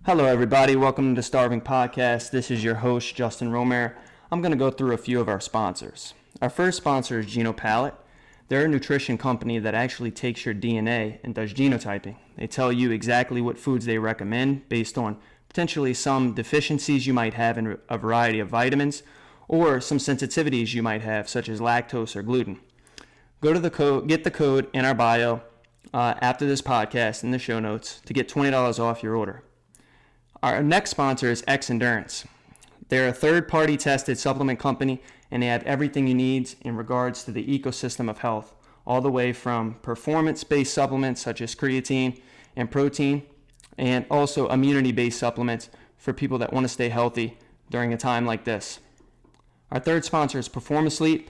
Hello, everybody. Welcome to the Starving Podcast. This is your host, Justin Romer. I'm going to go through a few of our sponsors. Our first sponsor is GenoPalette. They're a nutrition company that actually takes your DNA and does genotyping. They tell you exactly what foods they recommend based on potentially some deficiencies you might have in a variety of vitamins or some sensitivities you might have, such as lactose or gluten. Go to the code, get the code in our bio after this podcast in the show notes to get $20 off your order. Our next sponsor is X Endurance. They're a third-party tested supplement company, and they have everything you need in regards to the ecosystem of health, all the way from performance-based supplements such as creatine and protein, and also immunity-based supplements for people that want to stay healthy during a time like this. Our third sponsor is Performance Sleep.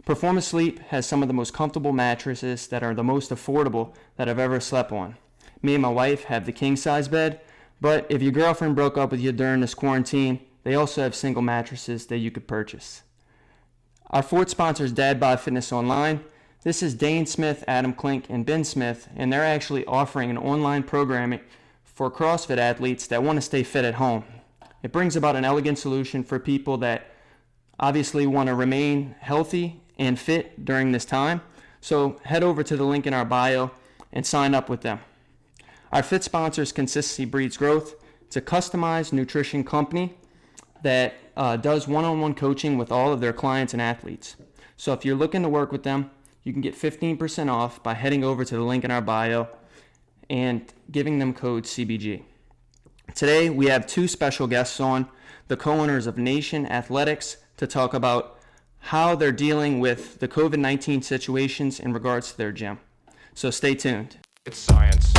Performance Sleep has some of the most comfortable mattresses that are the most affordable that I've ever slept on. Me and my wife have the king-size bed, but if your girlfriend broke up with you during this quarantine, they also have single mattresses that you could purchase. Our fourth sponsor is Dad Bod Fitness Online. This is Dane Smith, Adam Klink, and Ben Smith, and they're actually offering an online programming for CrossFit athletes that want to stay fit at home. It brings about an elegant solution for people that obviously want to remain healthy and fit during this time. So head over to the link in our bio and sign up with them. Our fifth sponsor is Consistency Breeds Growth. It's a customized nutrition company that does one-on-one coaching with all of their clients and athletes. So if you're looking to work with them, you can get 15% off by heading over to the link in our bio and giving them code CBG. Today, we have two special guests on, the co-owners of Nation Athletics, to talk about how they're dealing with the COVID-19 situations in regards to their gym. So stay tuned. It's science.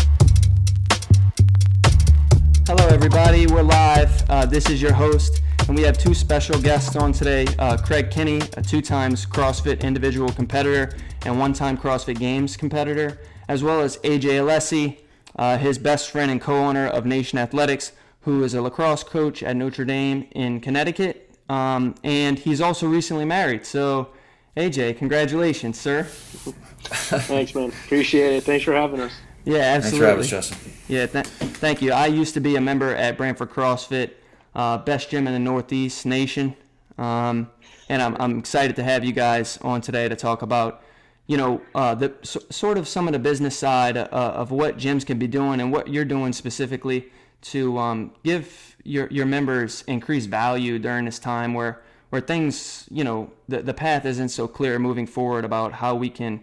Hello, everybody. We're live. This is your host, and we have two special guests on today. Craig Kinney, a two-time CrossFit individual competitor and one-time CrossFit Games competitor, as well as AJ Alessi, his best friend and co-owner of Nation Athletics, who is a lacrosse coach at Notre Dame in Connecticut, and he's also recently married. So, AJ, congratulations, sir. Thanks, man. Appreciate it. Thanks for having us. Yeah, absolutely. Thanks for having us, Justin. Yeah, thank you. I used to be a member at Brantford CrossFit, best gym in the Northeast nation, and I'm excited to have you guys on today to talk about, the sort of some of the business side of what gyms can be doing and what you're doing specifically to give your members increased value during this time where things, the path isn't so clear moving forward about how we can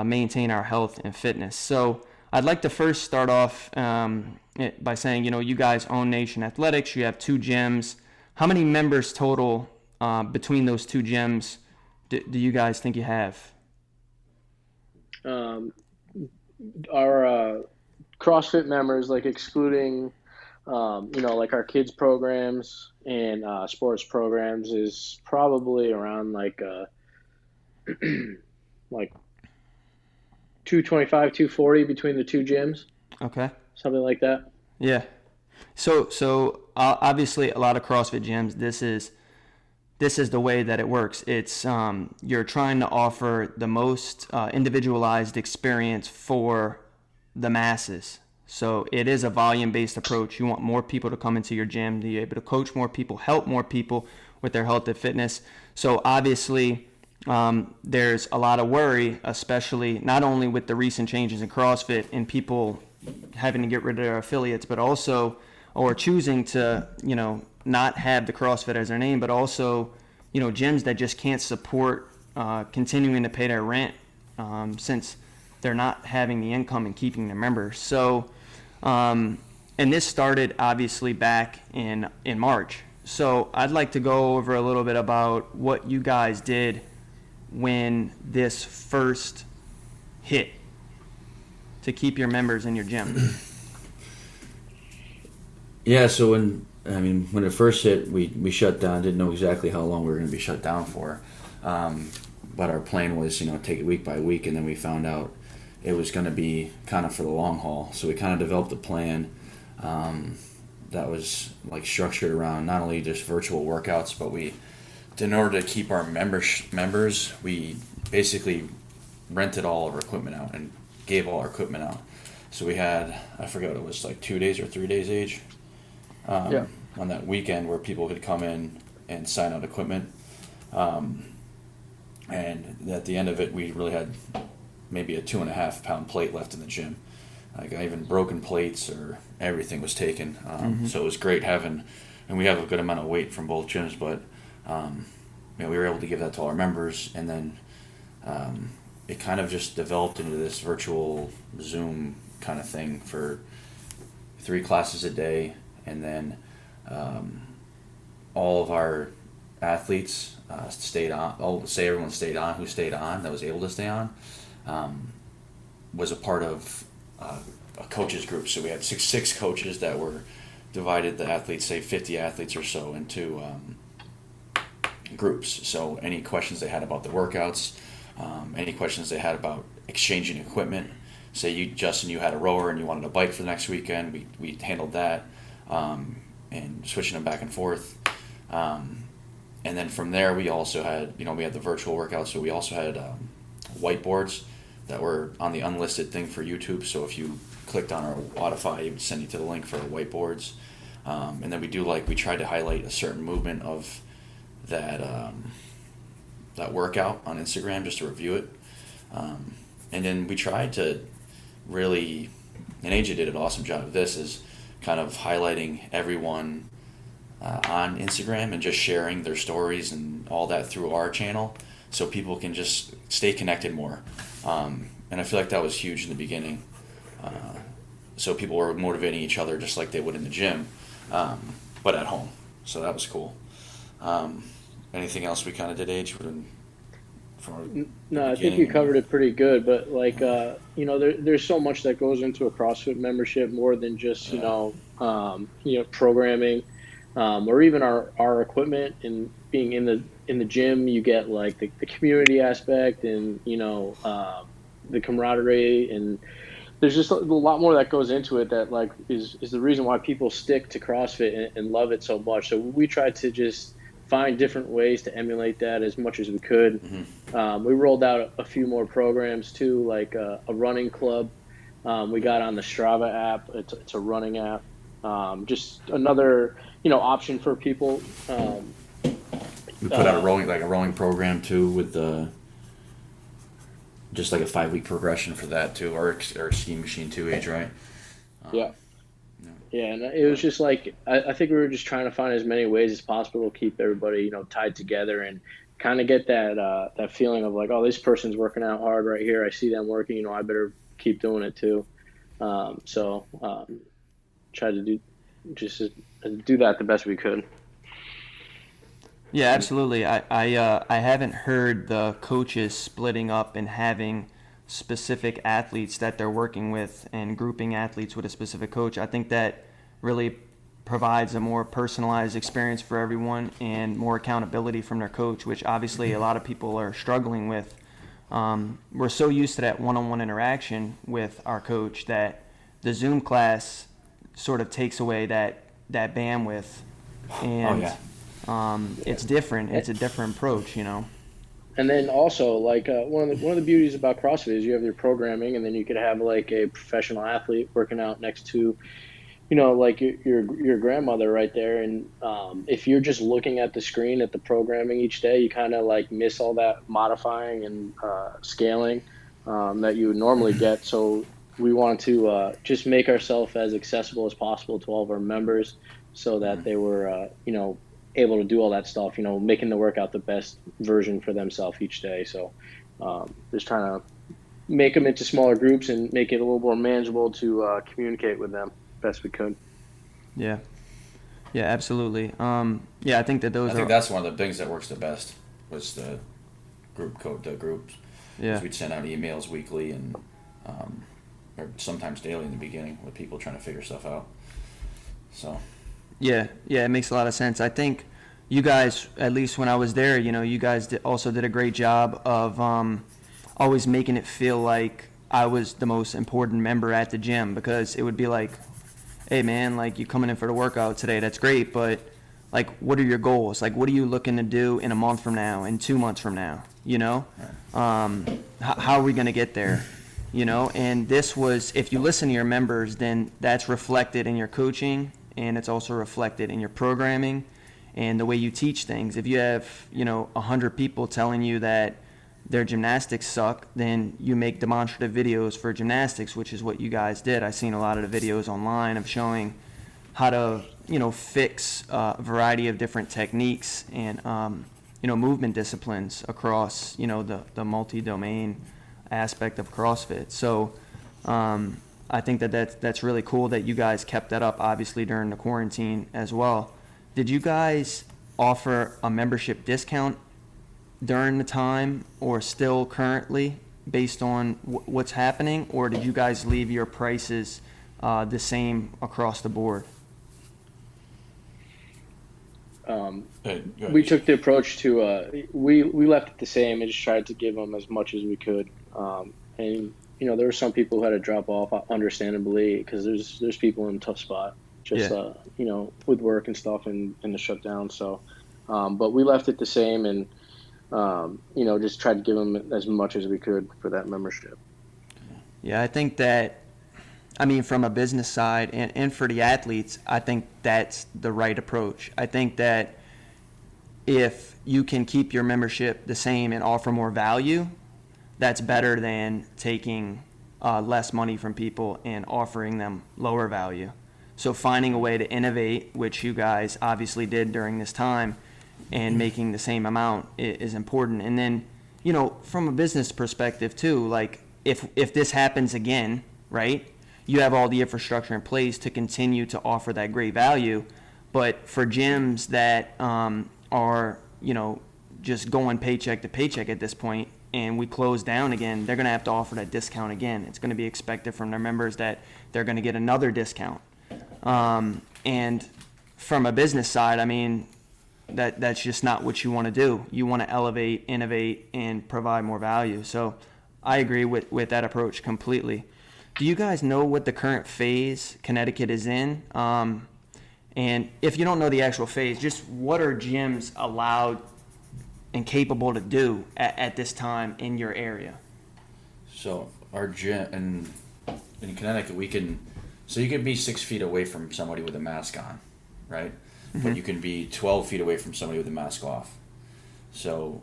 maintain our health and fitness. So I'd like to first start off by saying, you guys own Nation Athletics. You have two gyms. How many members total between those two gyms do you guys think you have? Our CrossFit members, like excluding, like our kids programs and sports programs, is probably around like 225, 240 between the two gyms. Okay. Something like that. Yeah. So obviously a lot of CrossFit gyms, this is the way that it works. It's you're trying to offer the most individualized experience for the masses. So it is a volume-based approach. You want more people to come into your gym, to be able to coach more people, help more people with their health and fitness. So obviously there's a lot of worry, especially not only with the recent changes in CrossFit and people having to get rid of their affiliates, but also, or choosing to, not have the CrossFit as their name, but also, gyms that just can't support continuing to pay their rent since they're not having the income and keeping their members. So, and this started obviously back in March. So I'd like to go over a little bit about what you guys did when this first hit to keep your members in your gym. Yeah, so when it first hit, we shut down. Didn't know exactly how long we were going to be shut down for, but our plan was, take it week by week, and then we found out it was going to be kind of for the long haul. So we kind of developed a plan that was like structured around not only just virtual workouts, but in order to keep our members, we basically rented all of our equipment out and gave all our equipment out. So we had, I forget what it was, like 2 days or 3 days each. on that weekend where people could come in and sign out equipment. And at the end of it, we really had maybe a 2.5 pound plate left in the gym. Like even broken plates or everything was taken. So it was great having, and we have a good amount of weight from both gyms, but we were able to give that to our members, and then it kind of just developed into this virtual Zoom kind of thing for 3 classes a day, and then all of our athletes stayed on. I'll say everyone stayed on who stayed on, that was able to stay on, was a part of a coaches group. So we had six coaches that were divided the athletes, say 50 athletes or so, into groups. So any questions they had about the workouts, any questions they had about exchanging equipment. Say you, Justin, you had a rower and you wanted a bike for the next weekend, we handled that, and switching them back and forth. And then from there, we also had, we had the virtual workouts, so we also had whiteboards that were on the unlisted thing for YouTube. So if you clicked on our Spotify, it would send you to the link for our whiteboards. And then we tried to highlight a certain movement of that workout on Instagram just to review it. And then we tried to really, and AJ did an awesome job of this, is kind of highlighting everyone on Instagram and just sharing their stories and all that through our channel, so people can just stay connected more. And I feel like that was huge in the beginning. So people were motivating each other just like they would in the gym, but at home. So that was cool. Anything else we kind of did, Age? No, I think you covered it pretty good. But there's so much that goes into a CrossFit membership, more than just programming, or even our equipment and being in the gym. You get like the community aspect and the camaraderie, and there's just a lot more that goes into it that is the reason why people stick to CrossFit and love it so much. So we tried to just find different ways to emulate that as much as we could. We rolled out a few more programs too, like a running club. We got on the Strava app. It's a running app. Just another option for people. We put out a rolling program too, with just like a 5-week progression for that too, or ski machine too, Age, right? Yeah, and it was just like, I think we were just trying to find as many ways as possible to keep everybody, tied together, and kind of get that feeling of like, oh, this person's working out hard right here. I see them working, I better keep doing it too. Try to do that the best we could. Yeah, absolutely. I haven't heard the coaches splitting up and having specific athletes that they're working with and grouping athletes with a specific coach. I think that really provides a more personalized experience for everyone and more accountability from their coach, which obviously a lot of people are struggling with. We're so used to that one-on-one interaction with our coach that the Zoom class sort of takes away that bandwidth, and it's different. It's a different approach, And then also, one of the beauties about CrossFit is you have your programming, and then you could have like a professional athlete working out next to, like your grandmother right there. And if you're just looking at the screen at the programming each day, you kind of like miss all that modifying and scaling that you would normally get. So we want to just make ourselves as accessible as possible to all of our members, so that they were, able to do all that stuff, making the workout the best version for themselves each day. So just trying to make them into smaller groups and make it a little more manageable to communicate with them best we could. Yeah, absolutely. I think that I think that's one of the things that works the best was the group code, the groups. Yeah. We'd send out emails weekly and or sometimes daily in the beginning with people trying to figure stuff out. So. Yeah, it makes a lot of sense. I think you guys, at least when I was there, you guys also did a great job of always making it feel like I was the most important member at the gym, because it would be like, hey man, like you coming in for the workout today, that's great, but like what are your goals? Like what are you looking to do in a month from now, in 2 months from now? How are we going to get there? And this was, if you listen to your members, then that's reflected in your coaching and it's also reflected in your programming and the way you teach things. If you have, 100 people telling you that their gymnastics suck, then you make demonstrative videos for gymnastics, which is what you guys did. I've seen a lot of the videos online of showing how to, fix a variety of different techniques and, movement disciplines across, the multi-domain aspect of CrossFit. So I think that's really cool that you guys kept that up, obviously, during the quarantine as well. Did you guys offer a membership discount during the time or still currently based on what's happening, or did you guys leave your prices the same across the board? We took the approach to we left it the same and just tried to give them as much as we could, and there were some people who had to drop off, understandably, because there's people in a tough spot just with work and stuff and the shutdown. So but we left it the same and just tried to give them as much as we could for that membership. Yeah, I think that, from a business side and for the athletes, I think that's the right approach. I think that if you can keep your membership the same and offer more value, that's better than taking less money from people and offering them lower value. So finding a way to innovate, which you guys obviously did during this time, and making the same amount is important. And then, from a business perspective too, like if this happens again, right, you have all the infrastructure in place to continue to offer that great value. But for gyms that are, just going paycheck to paycheck at this point, and we close down again, they're going to have to offer that discount again. It's going to be expected from their members that they're going to get another discount. And from a business side, that's just not what you want to do. You want to elevate, innovate, and provide more value. So I agree with that approach completely. Do you guys know what the current phase Connecticut is in? And if you don't know the actual phase, just what are gyms allowed and capable to do at this time in your area? So our gym in Connecticut, you can be 6 feet away from somebody with a mask on, right? Mm-hmm. But you can be 12 feet away from somebody with a mask off. So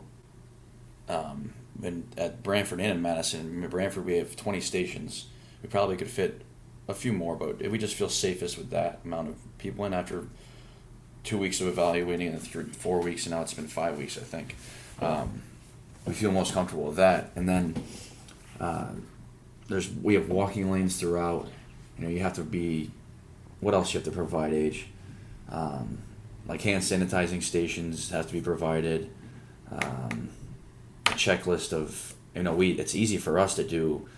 at Branford and in Madison, in Branford we have 20 stations. We probably could fit a few more, but we just feel safest with that amount of people in after 2 weeks of evaluating and 4 weeks, and now it's been 5 weeks, I think. We feel most comfortable with that. And then we have walking lanes throughout. You have to be, what else you have to provide, Age? Like hand sanitizing stations has to be provided. A checklist of, it's easy for us to do.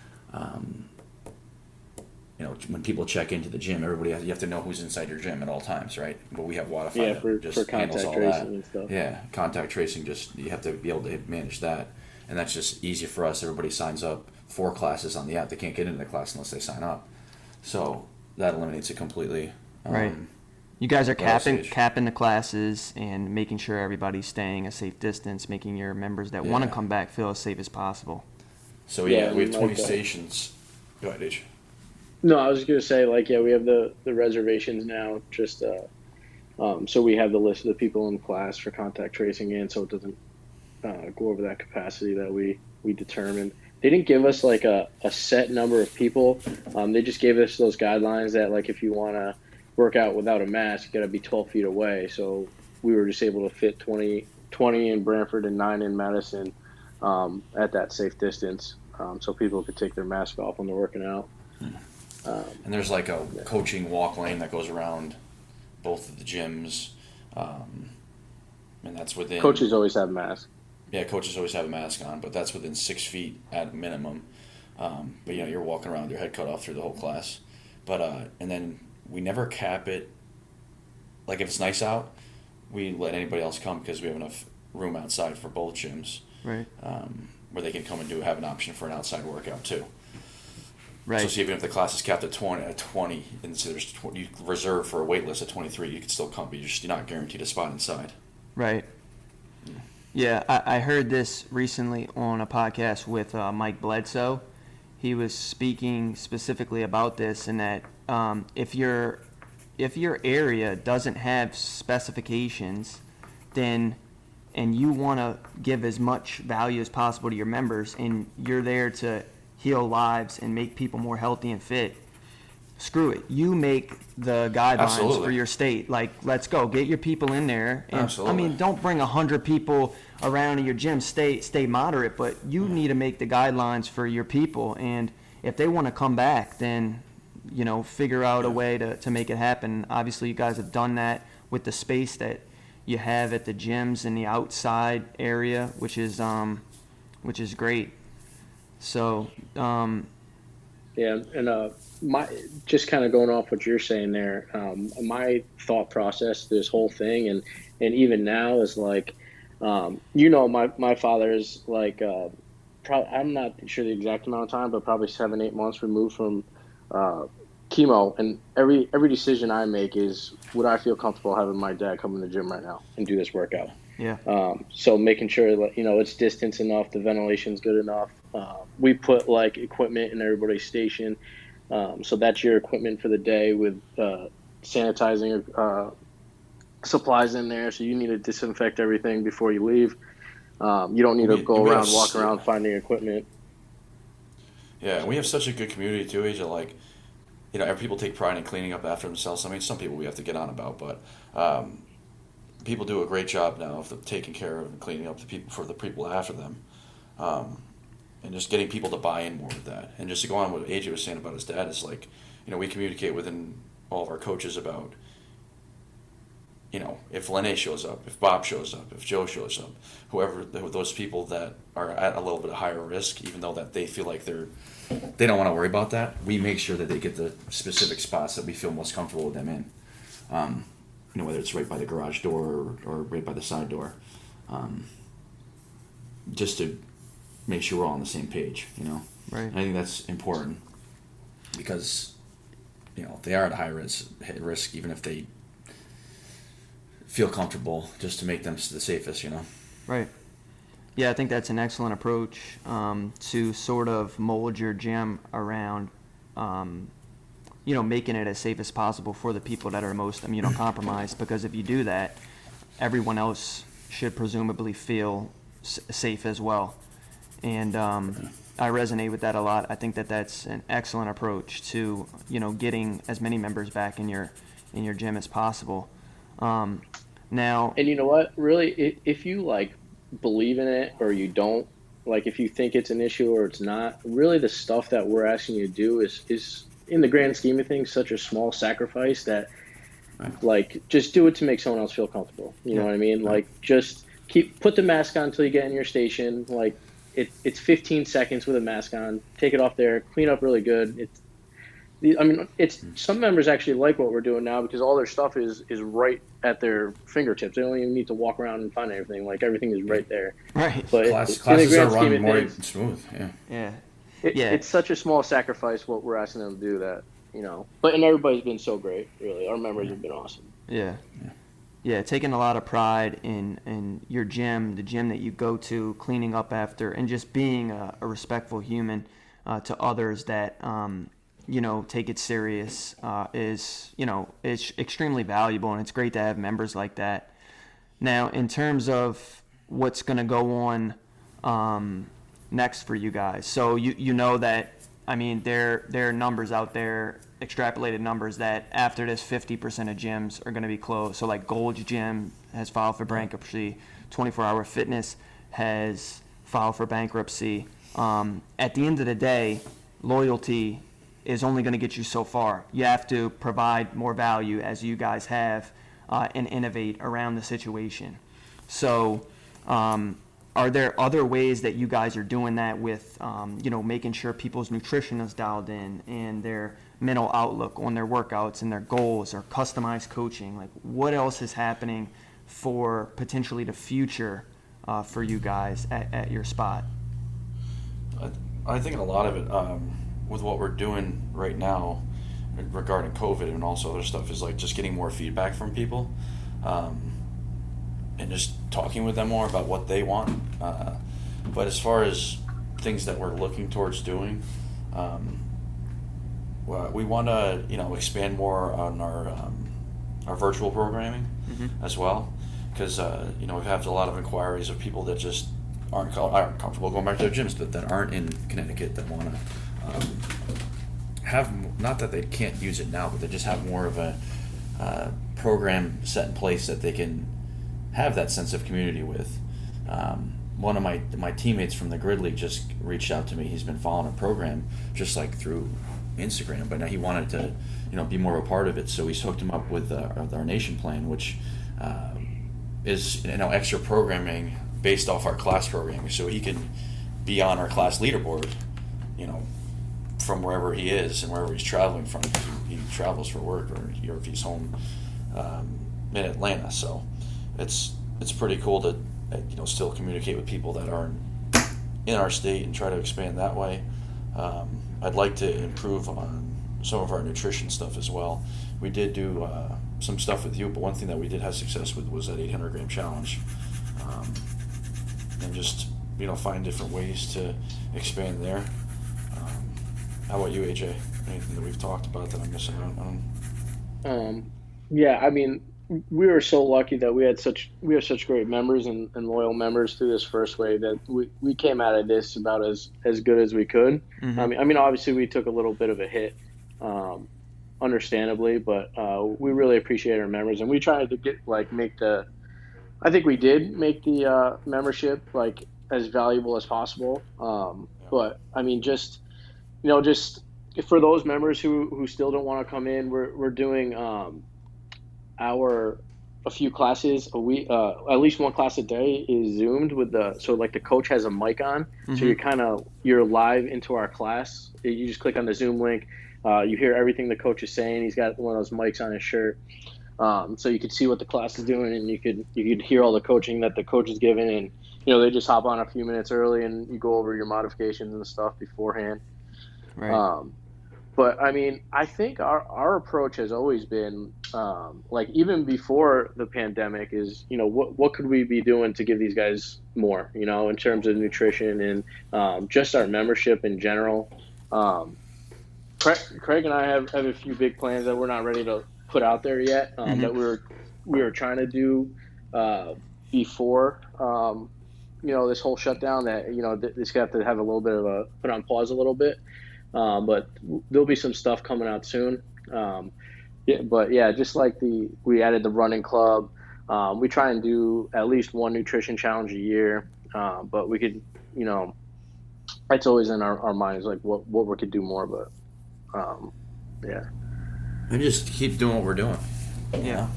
When people check into the gym, you have to know who's inside your gym at all times, right? But we have Wi-Fi that just handles all that. And stuff. Yeah, contact tracing, you have to be able to manage that. And that's just easy for us. Everybody signs up 4 classes on the app. They can't get into the class unless they sign up. So that eliminates it completely. Right. You guys are capping the classes and making sure everybody's staying a safe distance, making your members that want to come back feel as safe as possible. So we have 20 stations. Go ahead, H. No, I was just going to say, we have the reservations now, just so we have the list of the people in class for contact tracing in, so it doesn't go over that capacity that we determined. They didn't give us a set number of people. They just gave us those guidelines that if you want to work out without a mask, you got to be 12 feet away. So we were just able to fit 20 in Branford and 9 in Madison at that safe distance, so people could take their mask off when they're working out. And there's a coaching walk lane that goes around both of the gyms, and that's within. Coaches always have masks. Yeah, coaches always have a mask on, but that's within 6 feet at minimum. But you're walking around with your head cut off through the whole class. But and then we never cap it. If it's nice out, we let anybody else come because we have enough room outside for both gyms. Right. Where they can come and have an option for an outside workout too. Right. So even if the class is capped at 20, and so there's you reserve for a wait list at 23, you can still come, but you're not guaranteed a spot inside. Right. Yeah, I heard this recently on a podcast with Mike Bledsoe. He was speaking specifically about this, and that if you're if your area doesn't have specifications, then and you want to give as much value as possible to your members, and you're there to heal lives and make people more healthy and fit, screw it. You make the guidelines Absolutely. for your state. Like, let's go. Get your people in there. And, Absolutely. I mean, don't bring 100 people around in your gym. Stay moderate, but you need to make the guidelines for your people. And if they want to come back, then, figure out a way to make it happen. Obviously, you guys have done that with the space that you have at the gyms in the outside area, which is great. So, yeah, and my just kind of going off what you're saying there, my thought process, this whole thing, and even now is like, my father is like, I'm not sure the exact amount of time, but probably 7-8 months removed from chemo, and every decision I make is, would I feel comfortable having my dad come in the gym right now and do this workout? yeah. So making sure that, it's distance enough, the ventilation's good enough. We put like equipment in everybody's station. So that's your equipment for the day with sanitizing supplies in there. So you need to disinfect everything before you leave. You don't need to go around, walk around finding equipment. Yeah, and we have such a good community too, Asia. Like, people take pride in cleaning up after themselves. I mean, some people we have to get on about, but people do a great job now of taking care of and cleaning up the people after them, and just getting people to buy in more with that. And just to go on what AJ was saying about his dad is like, we communicate within all of our coaches about, if Lene shows up, if Bob shows up, if Joe shows up, whoever those people that are at a little bit of higher risk, even though that they feel like they don't want to worry about that, we make sure that they get the specific spots that we feel most comfortable with them in. Whether it's right by the garage door or right by the side door, just to make sure we're all on the same page, Right. And I think that's important because, they are at high risk, even if they feel comfortable, just to make them the safest, Right. Yeah, I think that's an excellent approach to sort of mold your gym around, making it as safe as possible for the people that are most immunocompromised. Because if you do that, everyone else should presumably feel safe as well. And I resonate with that a lot. I think that that's an excellent approach to, getting as many members back in your gym as possible. Now, and you know what? Really, if you like believe in it or you don't, like if you think it's an issue or it's not, really the stuff that we're asking you to do is in the grand scheme of things such a small sacrifice that, like, just do it to make someone else feel comfortable. You know what I mean? Like, just put the mask on until you get in your station. Like, it's 15 seconds with a mask on. Take it off there. Clean up really good. It's some members actually like what we're doing now because all their stuff is right at their fingertips. They don't even need to walk around and find everything. Like, everything is right there. right. But Classes are run more smooth. Yeah. It's such a small sacrifice what we're asking them to do that, and everybody's been so great, really. Our members have been awesome. Yeah, taking a lot of pride in your gym, the gym that you go to, cleaning up after, and just being a respectful human to others that take it serious is extremely valuable, and it's great to have members like that. Now, in terms of what's going to go on next for you guys, so you know that, there are numbers out there, extrapolated numbers, that after this 50% of gyms are going to be closed. So like Gold's Gym has filed for bankruptcy, 24-Hour Fitness has filed for bankruptcy. At the end of the day, loyalty is only going to get you so far. You have to provide more value, as you guys have, and innovate around the situation. So are there other ways that you guys are doing that with, making sure people's nutrition is dialed in and their mental outlook on their workouts and their goals, or customized coaching? Like, what else is happening for potentially the future for you guys at your spot? I think a lot of it, with what we're doing right now regarding COVID and also other stuff, is like just getting more feedback from people, and just talking with them more about what they want. But as far as things that we're looking towards doing, we want to expand more on our our virtual programming as well, because we have a lot of inquiries of people that just aren't comfortable going back to their gyms, but that aren't in Connecticut, that want to have, not that they can't use it now, but they just have more of a program set in place that they can have that sense of community with. One of my teammates from the Grid League just reached out to me. He's been following a program just like through Instagram, but now he wanted to be more of a part of it, so we hooked him up with our Nation plan, which is extra programming based off our class programming, so he can be on our class leaderboard from wherever he is and wherever he's traveling from. He travels for work, or if he's home in Atlanta. So it's pretty cool to still communicate with people that aren't in our state and try to expand that way. I'd like to improve on some of our nutrition stuff as well. We did do some stuff with you, but one thing that we did have success with was that 800 gram challenge, and just find different ways to expand there. How about you, AJ? Anything that we've talked about that I'm missing out on? Yeah, I mean, we were so lucky that we have such great members and loyal members through this first wave that we came out of this about as good as we could. I mean, obviously we took a little bit of a hit, understandably, but we really appreciate our members, and we tried to I think we did make the membership as valuable as possible. But I mean, just for those members who still don't want to come in, we're doing a few classes a week. At least one class a day is Zoomed so the coach has a mic on, so you're live into our class. You just click on the Zoom link. You hear everything the coach is saying. He's got one of those mics on his shirt, so you could see what the class is doing, and you could hear all the coaching that the coach is giving. And they just hop on a few minutes early, and you go over your modifications and stuff beforehand. Right. But I mean, I think our approach has always been even before the pandemic is what could we be doing to give these guys more in terms of nutrition and just our membership in general. Craig and I have a few big plans that we're not ready to put out there yet, that we were trying to do before this whole shutdown, that this got to have a little bit of a put on pause a little bit. But there'll be some stuff coming out soon. Just like we added the running club. We try and do at least one nutrition challenge a year. But we could, it's always in our minds, what we could do more. But, And just keep doing what we're doing. Yeah.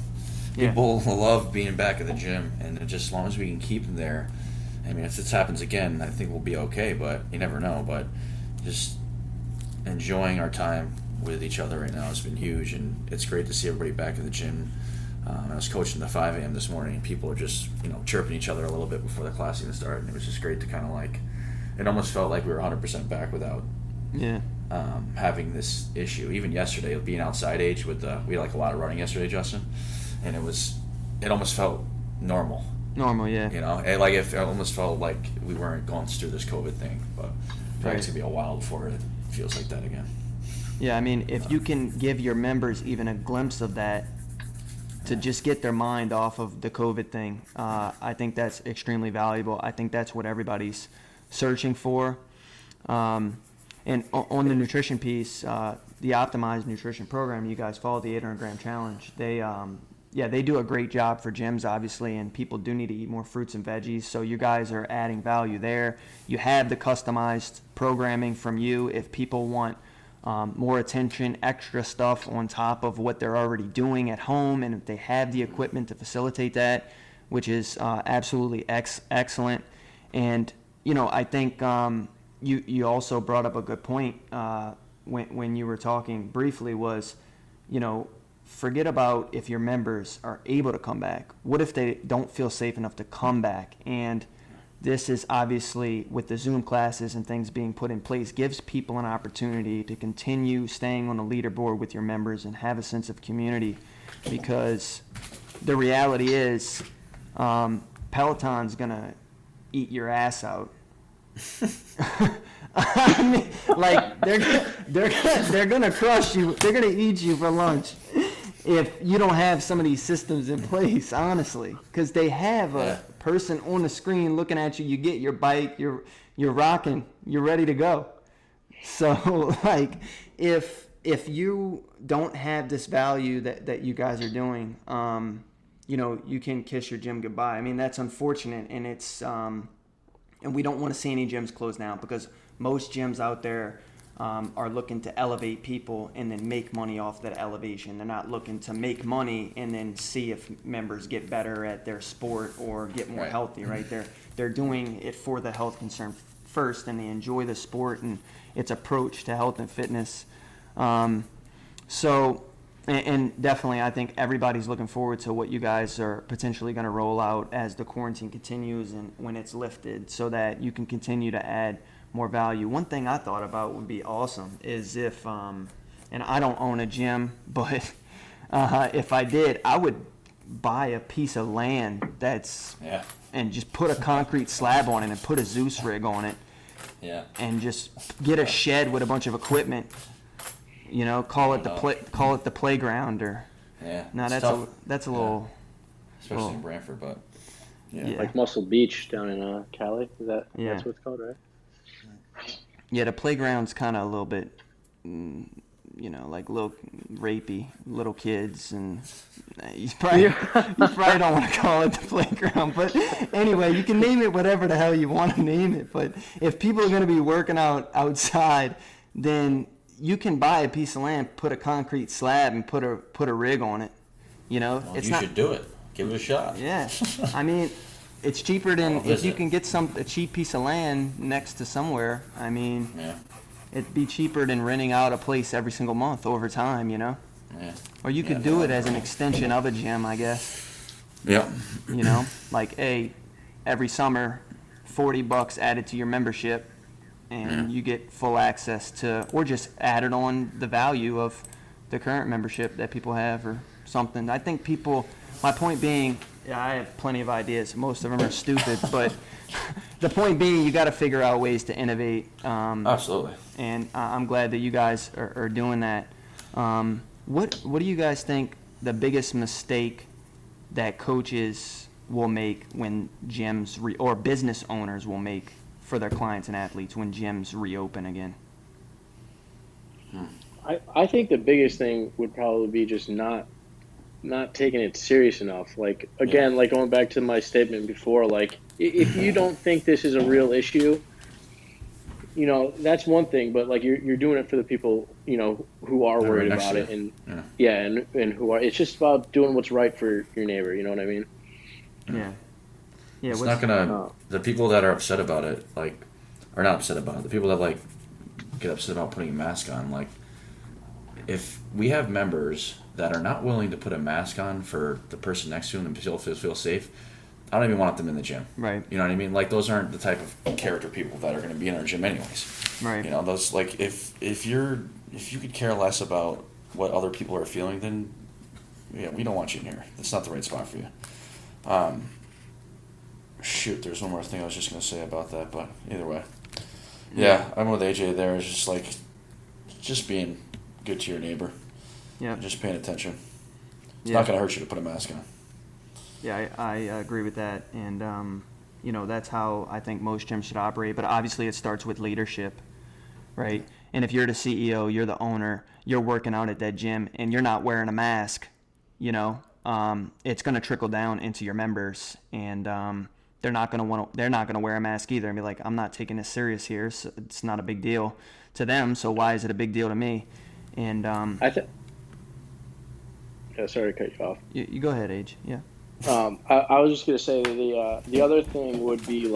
People love being back at the gym, and just as long as we can keep them there. I mean, if this happens again, I think we'll be okay, but you never know. But just enjoying our time with each other right now has been huge, and it's great to see everybody back in the gym. I was coaching the 5 a.m. this morning, and people are just chirping each other a little bit before the class even started, and it was just great to it almost felt like we were 100% back without having this issue. Even yesterday, being outside age we had a lot of running yesterday, Justin, and it almost felt normal. Yeah. It almost felt like we weren't going through this COVID thing, but it's gonna be a while before it feels like that again. Yeah, I mean, if you can give your members even a glimpse of that, to just get their mind off of the COVID thing, I think that's extremely valuable. I think that's what everybody's searching for. And on the nutrition piece, the optimized nutrition program, you guys follow the 800 gram challenge. They do a great job for gyms, obviously, and people do need to eat more fruits and veggies. So you guys are adding value there. You have the customized programming from you if people want more attention, extra stuff on top of what they're already doing at home, and if they have the equipment to facilitate that, which is absolutely excellent. And I think you also brought up a good point when you were talking briefly was, forget about if your members are able to come back. What if they don't feel safe enough to come back? And this is obviously, with the Zoom classes and things being put in place, gives people an opportunity to continue staying on the leaderboard with your members and have a sense of community, because the reality is Peloton's going to eat your ass out. I mean, they're gonna crush you. They're gonna eat you for lunch. if you don't have some of these systems in place, honestly, because they have a person on the screen looking at you. You get your bike, you're rocking, you're ready to go. So like if you don't have this value that you guys are doing, you can kiss your gym goodbye. I mean, that's unfortunate, and it's and we don't want to see any gyms close down, because most gyms out there are looking to elevate people and then make money off that elevation. They're not looking to make money and then see if members get better at their sport or get more healthy, right? They're doing it for the health concern first, and they enjoy the sport and its approach to health and fitness. And definitely, I think everybody's looking forward to what you guys are potentially going to roll out as the quarantine continues and when it's lifted, so that you can continue to add more value. One thing I thought about would be awesome is if, and I don't own a gym, but if I did, I would buy a piece of land and just put a concrete slab on it and put a Zeus rig on it. Yeah. And just get a shed with a bunch of equipment. Call it the playground, or that's a little, especially in Brantford, but like Muscle Beach down in Cali. That's what it's called, right? Yeah, the playground's kind of a little bit, like little rapey, little kids, and you probably don't want to call it the playground. But anyway, you can name it whatever the hell you want to name it. But if people are going to be working out outside, then you can buy a piece of land, put a concrete slab, and put a rig on it. Should do it. Give it a shot. Yeah, I mean, it's cheaper than if you can get a cheap piece of land next to somewhere. I mean, it'd be cheaper than renting out a place every single month over time. Yeah. Or you could do it as an extension of a gym, I guess. Yeah. Like every summer, $40 added to your membership. And you get full access to, or just add it on the value of the current membership that people have or something. I think my point being, I have plenty of ideas. Most of them are stupid, but the point being, you got to figure out ways to innovate. Absolutely. And I'm glad that you guys are doing that. What do you guys think the biggest mistake that coaches will make when gyms or business owners will make for their clients and athletes when gyms reopen again? I think the biggest thing would probably be just not taking it serious enough. Like, again, like going back to my statement before, like if you don't think this is a real issue, that's one thing, but like you're doing it for the people, who are worried about it, and and who are, it's just about doing what's right for your neighbor, you know what I mean? Yeah. Yeah, it's not gonna. The people that are upset about it, are not upset about it. The people that get upset about putting a mask on, if we have members that are not willing to put a mask on for the person next to them and feel safe, I don't even want them in the gym. Right. You know what I mean? Those aren't the type of character people that are going to be in our gym anyways. Right. Those if you could care less about what other people are feeling, then we don't want you in here. That's not the right spot for you. Shoot, there's one more thing I was just going to say about that, but either way. Yeah, I'm with AJ there. It's just being good to your neighbor. Yeah. Just paying attention. It's not going to hurt you to put a mask on. Yeah, I agree with that. And, that's how I think most gyms should operate. But obviously it starts with leadership, right? And if you're the CEO, you're the owner, you're working out at that gym, and you're not wearing a mask, it's going to trickle down into your members. And they're not going to wear a mask either and be like, I'm not taking this serious here. So it's not a big deal to them. So why is it a big deal to me? And sorry to cut you off. You go ahead, Age. Yeah. I was just gonna say the other thing would be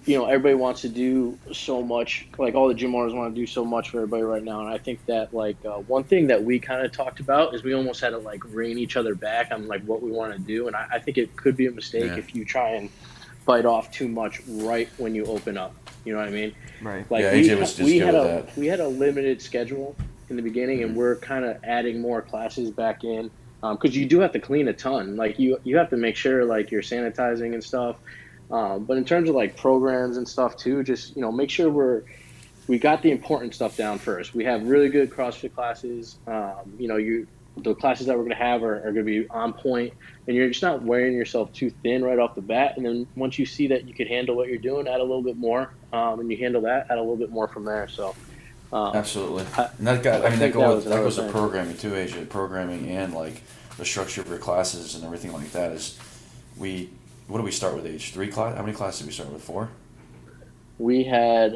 everybody wants to do so much. Like all the gym owners want to do so much for everybody right now, and I think that one thing that we kind of talked about is we almost had to rein each other back on what we want to do, and I think it could be a mistake if you try and bite off too much right when you open up. You know what I mean? Right. AJ was just good at that. We had a limited schedule in the beginning, and we're kind of adding more classes back in. Because you do have to clean a ton. You have to make sure you're sanitizing and stuff. But in terms of programs and stuff too, just make sure we got the important stuff down first. We have really good CrossFit classes. the classes that we're going to have are going to be on point, and you're just not wearing yourself too thin right off the bat. And then once you see that you can handle what you're doing, add a little bit more, and you handle that, add a little bit more from there. So Absolutely. I, And that think goes another to thing. programming too, AJ. Programming and like the structure of your classes and everything like that is what do we start with age? 3 class? How many classes did we start with? 4? We had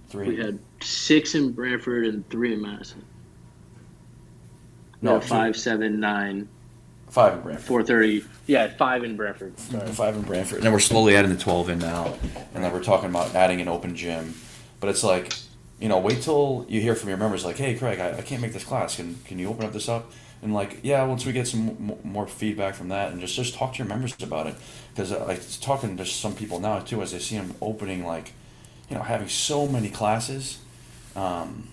3. we had 6 in Brantford and 3 in Madison. No, No, 5, 7, 9, 5 in Brantford. 4:30. Yeah, 5 in Brantford. Sorry. 5 in Brantford. And then we're slowly adding the 12 in now. And then we're talking about adding an open gym. But it's like, wait till you hear from your members like, hey, Craig, I can't make this class. Can you open up this up? And like, yeah, once we get some more feedback from that, and just talk to your members about it. Because like talking to some people now too, as they see them opening, like, having so many classes, and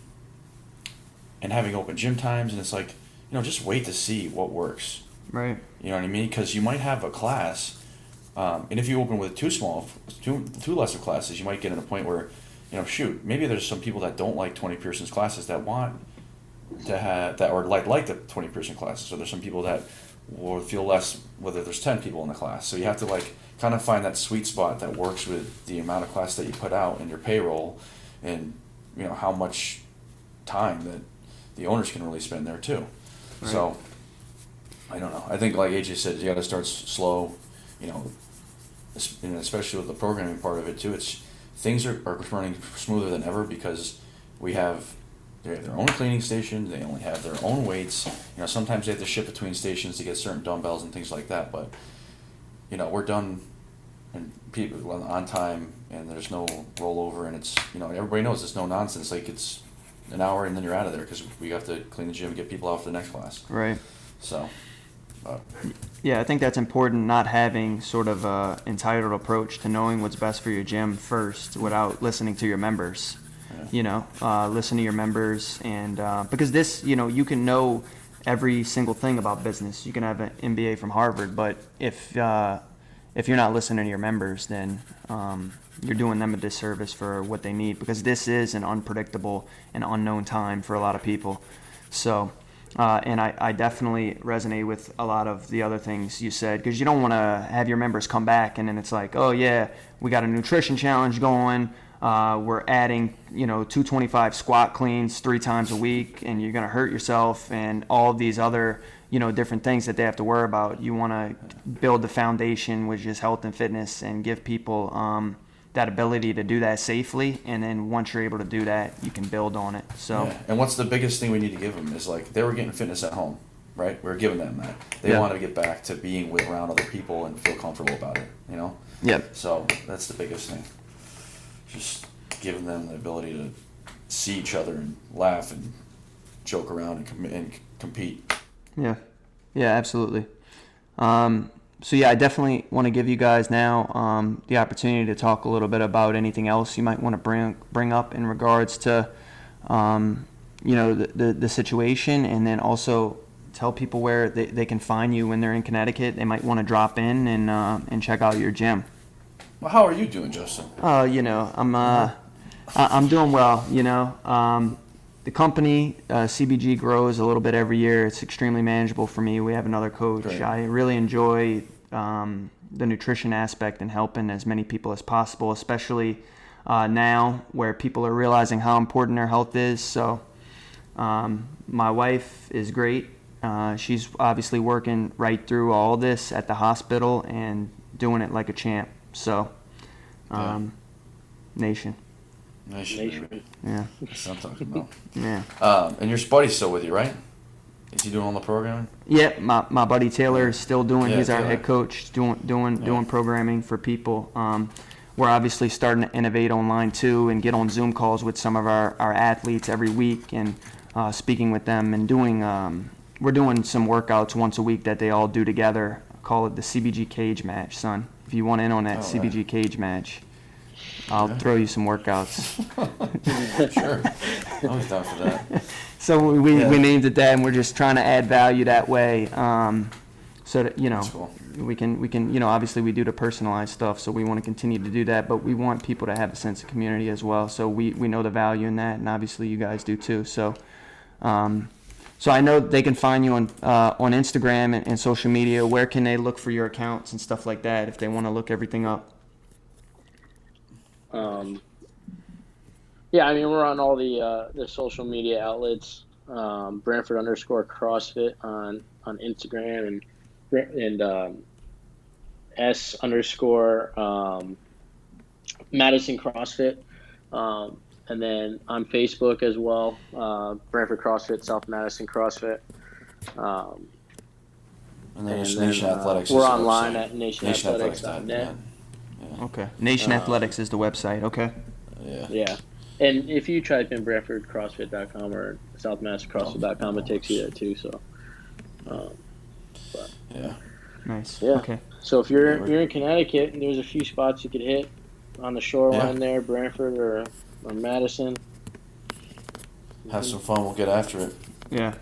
having open gym times, and it's like, just wait to see what works. Right. You know what I mean? Because you might have a class, and if you open with two lesser classes, you might get in a point where, shoot, maybe there's some people that don't like 20-person classes that want to have that, or like the 20-person classes. So there's some people that will feel less whether there's 10 people in the class. So you have to like kind of find that sweet spot that works with the amount of class that you put out in your payroll, and how much time that the owners can really spend there too. Right. So I don't know. I think like AJ said, you got to start slow, and especially with the programming part of it too. Things are running smoother than ever because they have their own cleaning station. They only have their own weights. Sometimes they have to ship between stations to get certain dumbbells and things like that. But we're done, and people on time, and there's no rollover, and it's everybody knows it's no nonsense. Like it's an hour and then you're out of there because we have to clean the gym and get people out for the next class. Right. So. Yeah, I think that's important, not having sort of a entitled approach to knowing what's best for your gym first without listening to your members. Yeah. Listen to your members, and because this, you can know every single thing about business. You can have an MBA from Harvard, but if you're not listening to your members, then you're doing them a disservice for what they need, because this is an unpredictable and unknown time for a lot of people. So. And I definitely resonate with a lot of the other things you said, because you don't want to have your members come back and then it's like, oh yeah, we got a nutrition challenge going. We're adding, 225 squat cleans 3 times a week, and you're going to hurt yourself, and all of these other, different things that they have to worry about. You want to build the foundation, which is health and fitness, and give people that ability to do that safely, and then once you're able to do that, you can build on it. So, yeah. And what's the biggest thing we need to give them is like they were getting fitness at home, right? We're giving them that. They want to get back to being around other people and feel comfortable about it, Yep. So that's the biggest thing. Just giving them the ability to see each other and laugh and joke around and compete. Yeah, absolutely. So yeah, I definitely want to give you guys now the opportunity to talk a little bit about anything else you might want to bring up in regards to the situation, and then also tell people where they can find you when they're in Connecticut. They might want to drop in and check out your gym. Well, how are you doing, Justin? I'm doing well. The company, CBG, grows a little bit every year. It's extremely manageable for me. We have another coach. Great. I really enjoy the nutrition aspect and helping as many people as possible, especially now where people are realizing how important their health is. So my wife is great. She's obviously working right through all this at the hospital and doing it like a champ. So, Nation. Nation. Yeah. That's what I'm talking about. Yeah. And your buddy's still with you, right? Is he doing all the programming? Yeah, my buddy Taylor is still doing. Yeah, he's our Taylor. head coach, doing programming for people. We're obviously starting to innovate online too, and get on Zoom calls with some of our athletes every week, and speaking with them, and doing. We're doing some workouts once a week that they all do together. Call it the CBG cage match, son. If you want in on that CBG cage match, I'll throw you some workouts. Sure. I'm always down for that. So we named it that, and we're just trying to add value that way. So that That's cool. we can obviously we do the personalized stuff, so we want to continue to do that, but we want people to have a sense of community as well. So we know the value in that, and obviously you guys do too. So So I know they can find you on Instagram and social media. Where can they look for your accounts and stuff like that if they want to look everything up? Yeah, I mean, we're on all the social media outlets. Brantford _ CrossFit on Instagram and S _ Madison CrossFit. And then on Facebook as well, Brantford CrossFit, South Madison CrossFit. And then just Nation Athletics. We're is the online website. at nationathletics.net. Yeah. Okay. Nation Athletics is the website. Okay. Yeah. And if you type in BrantfordCrossFit.com or SouthMassCrossFit.com, it takes you there too. So, yeah. Nice. Yeah. Okay. So if you're in Connecticut and there's a few spots you could hit on the shoreline there, Brantford or Madison. Have some fun. We'll get after it. Yeah.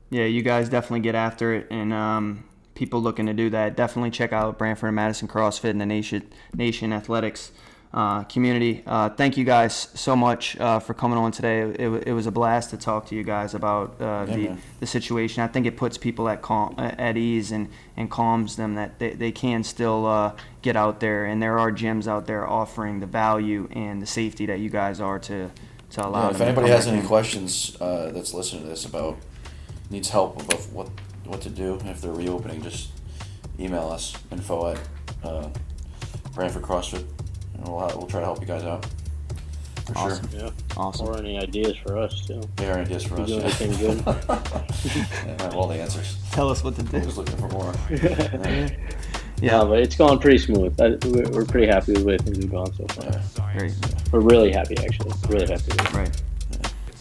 Yeah, you guys definitely get after it, and people looking to do that, definitely check out Brantford and Madison CrossFit and the Nation Athletics community. Thank you guys so much for coming on today. It was a blast to talk to you guys about the situation. I think it puts people at ease and calms them that they can still get out there, and there are gyms out there offering the value and the safety that you guys are to allow them. If anybody has any questions that's listening to this about needs help about what to do if they're reopening, just email us info at Brantford CrossFit, and we'll try to help you guys out for sure. Yeah. Awesome. Or any ideas for us too. Yeah, ideas for us. Do anything good? Yeah, all the answers. Tell us what to do. We're just looking for more. Yeah, but it's gone pretty smooth. We're pretty happy with the way things have gone so far. Great. We're really happy, actually. Really happy with it. Right.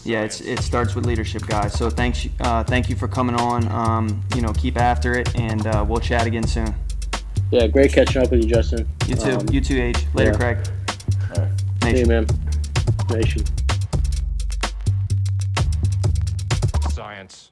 Yeah, it starts with leadership, guys. So thank you for coming on. Keep after it, and we'll chat again soon. Yeah, great catching up with you, Justin. You too. You too, H. Later, Craig. All right. Hey, Nation. man. Nation. Science.